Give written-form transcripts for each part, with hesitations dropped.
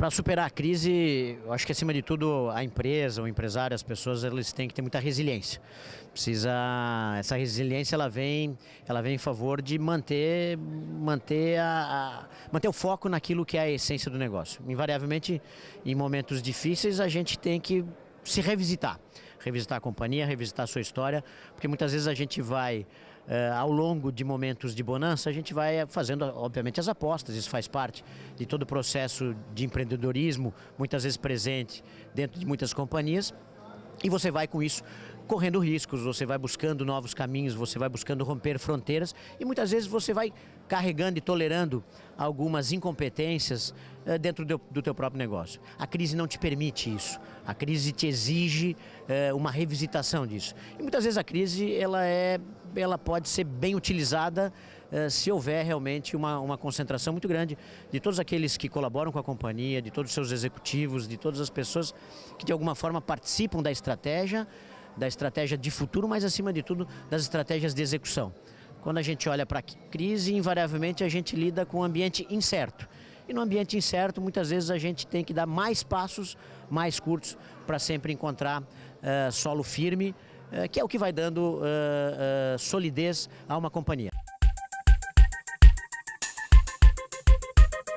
Para superar a crise, eu acho que acima de tudo a empresa, o empresário, as pessoas, eles têm que ter muita resiliência. Essa resiliência ela vem em favor de manter o foco naquilo que é a essência do negócio. Invariavelmente, em momentos difíceis, a gente tem que se revisitar a companhia, revisitar a sua história, porque muitas vezes a gente vai ao longo de momentos de bonança, a gente vai fazendo, obviamente, as apostas. Isso faz parte de todo o processo de empreendedorismo, muitas vezes presente dentro de muitas companhias, e você vai com isso correndo riscos, você vai buscando novos caminhos, você vai buscando romper fronteiras e muitas vezes você vai carregando e tolerando algumas incompetências dentro do teu próprio negócio. A crise não te permite isso, a crise te exige uma revisitação disso. E muitas vezes a crise ela pode ser bem utilizada se houver realmente uma concentração muito grande de todos aqueles que colaboram com a companhia, de todos os seus executivos, de todas as pessoas que de alguma forma participam da estratégia de futuro, mas acima de tudo das estratégias de execução. Quando a gente olha para a crise, invariavelmente a gente lida com um ambiente incerto. E no ambiente incerto, muitas vezes a gente tem que dar mais passos, mais curtos, para sempre encontrar solo firme, que é o que vai dando solidez a uma companhia.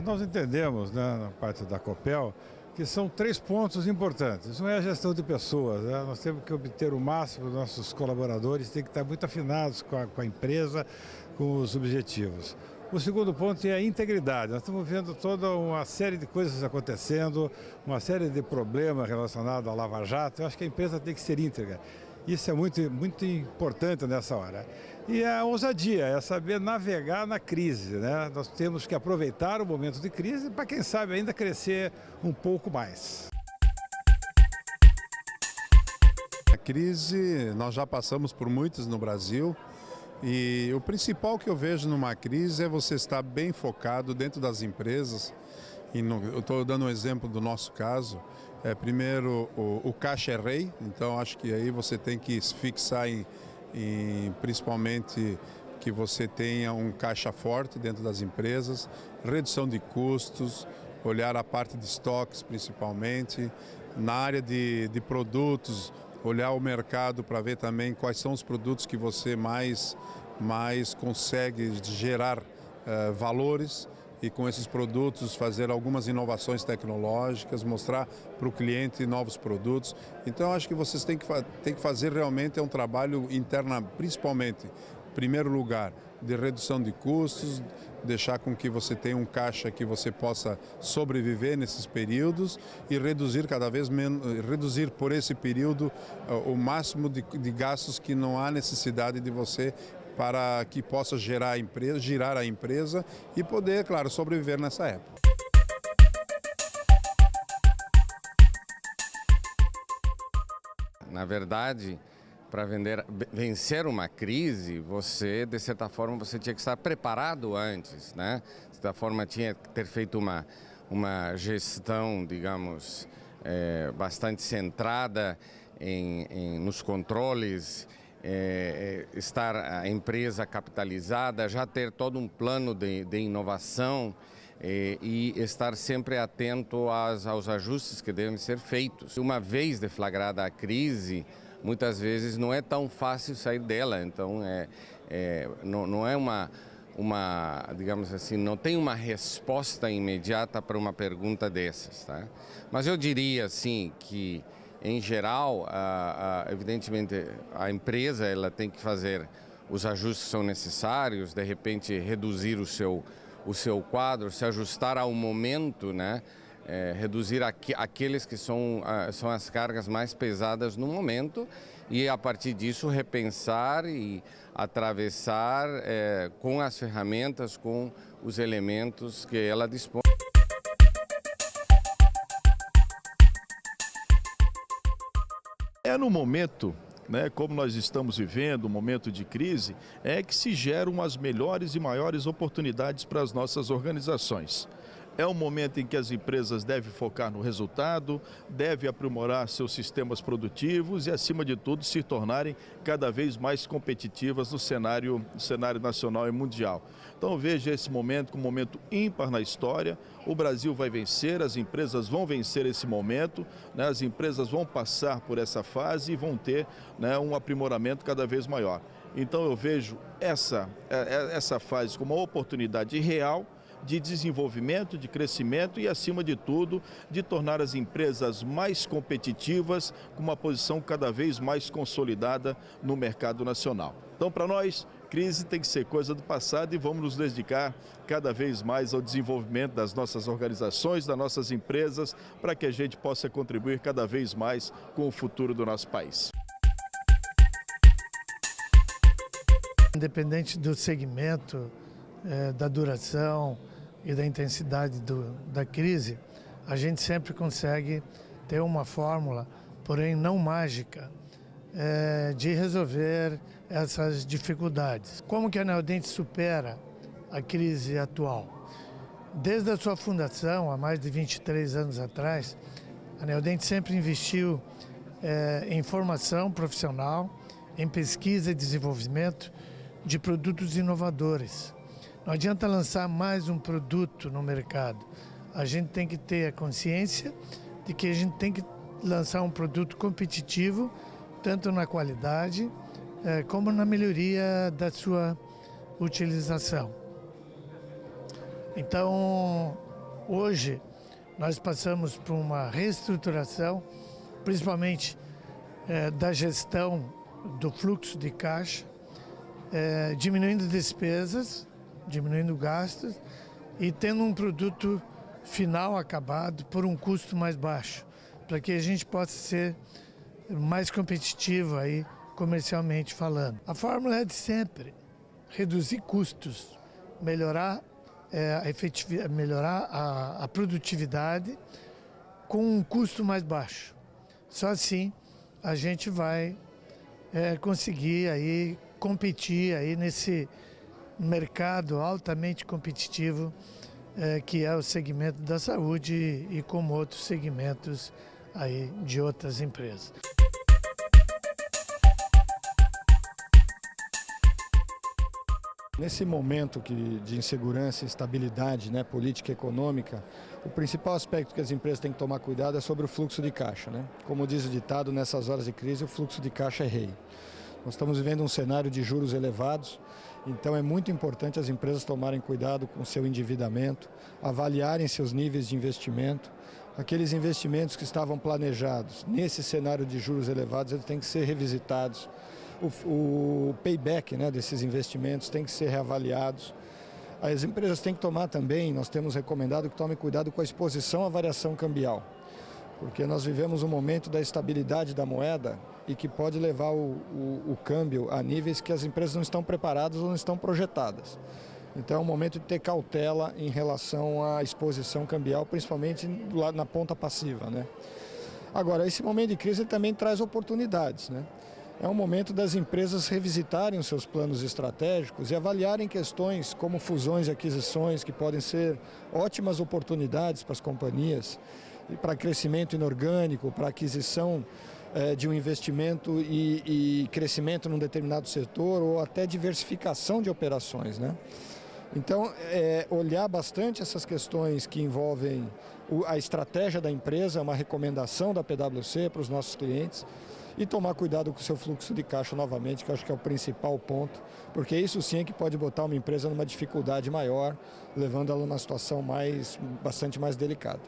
Nós entendemos, né, na parte da Copel, que são 3 pontos importantes. Um é a gestão de pessoas, né? Nós temos que obter o máximo dos nossos colaboradores, tem que estar muito afinados com a empresa, com os objetivos. O segundo ponto é a integridade. Nós estamos vendo toda uma série de coisas acontecendo, uma série de problemas relacionados à Lava Jato. Eu acho que a empresa tem que ser íntegra. Isso é muito, muito importante nessa hora. E a ousadia é saber navegar na crise, né? Nós temos que aproveitar o momento de crise para, quem sabe, ainda crescer um pouco mais. A crise, nós já passamos por muitas no Brasil e o principal que eu vejo numa crise é você estar bem focado dentro das empresas. Eu estou dando um exemplo do nosso caso. Primeiro, o caixa é rei, então acho que aí você tem que se fixar em principalmente que você tenha um caixa forte dentro das empresas, redução de custos, olhar a parte de estoques principalmente, na área de produtos, olhar o mercado para ver também quais são os produtos que você mais consegue gerar valores, e com esses produtos fazer algumas inovações tecnológicas, mostrar para o cliente novos produtos. Então acho que vocês têm que fazer realmente um trabalho interno, principalmente, em primeiro lugar, de redução de custos, deixar com que você tenha um caixa que você possa sobreviver nesses períodos e reduzir cada vez menos, reduzir por esse período o máximo de gastos que não há necessidade de você, para que possa girar a empresa e poder, claro, sobreviver nessa época. Na verdade, para vencer uma crise, você, de certa forma, você tinha que estar preparado antes, né? De certa forma, tinha que ter feito uma gestão, digamos, bastante centrada nos controles, estar a empresa capitalizada, já ter todo um plano de inovação e estar sempre atento aos ajustes que devem ser feitos. Uma vez deflagrada a crise, muitas vezes não é tão fácil sair dela, então não é digamos assim, não tem uma resposta imediata para uma pergunta dessas, tá? Mas eu diria assim que, em geral, evidentemente, a empresa ela tem que fazer os ajustes que são necessários, de repente reduzir o seu quadro, se ajustar ao momento, né? Reduzir aqueles que são as cargas mais pesadas no momento e, a partir disso, repensar e atravessar com as ferramentas, com os elementos que ela dispõe. É no momento, né, como nós estamos vivendo, um momento de crise, é que se geram as melhores e maiores oportunidades para as nossas organizações. É um momento em que as empresas devem focar no resultado, devem aprimorar seus sistemas produtivos e, acima de tudo, se tornarem cada vez mais competitivas no cenário nacional e mundial. Então eu vejo esse momento como um momento ímpar na história. O Brasil vai vencer, as empresas vão vencer esse momento, né? As empresas vão passar por essa fase e vão ter, né, um aprimoramento cada vez maior. Então eu vejo essa fase como uma oportunidade real de desenvolvimento, de crescimento e, acima de tudo, de tornar as empresas mais competitivas, com uma posição cada vez mais consolidada no mercado nacional. Então, para nós, crise tem que ser coisa do passado e vamos nos dedicar cada vez mais ao desenvolvimento das nossas organizações, das nossas empresas, para que a gente possa contribuir cada vez mais com o futuro do nosso país. Independente do segmento, da duração e da intensidade da crise, a gente sempre consegue ter uma fórmula, porém não mágica, de resolver essas dificuldades. Como que a Neodente supera a crise atual? Desde a sua fundação, há mais de 23 anos atrás, a Neodente sempre investiu em formação profissional, em pesquisa e desenvolvimento de produtos inovadores. Não adianta lançar mais um produto no mercado. A gente tem que ter a consciência de que a gente tem que lançar um produto competitivo, tanto na qualidade como na melhoria da sua utilização. Então, hoje, nós passamos por uma reestruturação, principalmente da gestão do fluxo de caixa, diminuindo despesas, diminuindo gastos e tendo um produto final acabado por um custo mais baixo, para que a gente possa ser mais competitivo aí comercialmente falando. A fórmula é de sempre: reduzir custos, melhorar a produtividade com um custo mais baixo. Só assim a gente vai conseguir aí competir aí nesse mercado altamente competitivo que é o segmento da saúde e como outros segmentos aí de outras empresas. Nesse momento de insegurança e instabilidade, né, política e econômica, o principal aspecto que as empresas têm que tomar cuidado é sobre o fluxo de caixa, né? Como diz o ditado, nessas horas de crise o fluxo de caixa é rei. Nós estamos vivendo um cenário de juros elevados, então é muito importante as empresas tomarem cuidado com o seu endividamento, avaliarem seus níveis de investimento. Aqueles investimentos que estavam planejados nesse cenário de juros elevados, eles têm que ser revisitados. O payback, né, desses investimentos tem que ser reavaliados. As empresas têm que tomar também, nós temos recomendado que tomem cuidado com a exposição à variação cambial, porque nós vivemos um momento da estabilidade da moeda e que pode levar o câmbio a níveis que as empresas não estão preparadas ou não estão projetadas. Então é um momento de ter cautela em relação à exposição cambial, principalmente na ponta passiva, né? Agora, esse momento de crise também traz oportunidades, né? É um momento das empresas revisitarem os seus planos estratégicos e avaliarem questões como fusões e aquisições, que podem ser ótimas oportunidades para as companhias, e para crescimento inorgânico, para aquisição de um investimento e crescimento num determinado setor, ou até diversificação de operações, né? Então, olhar bastante essas questões que envolvem a estratégia da empresa, uma recomendação da PwC para os nossos clientes, e tomar cuidado com o seu fluxo de caixa novamente, que eu acho que é o principal ponto, porque isso sim é que pode botar uma empresa numa dificuldade maior, levando ela numa situação bastante mais delicada.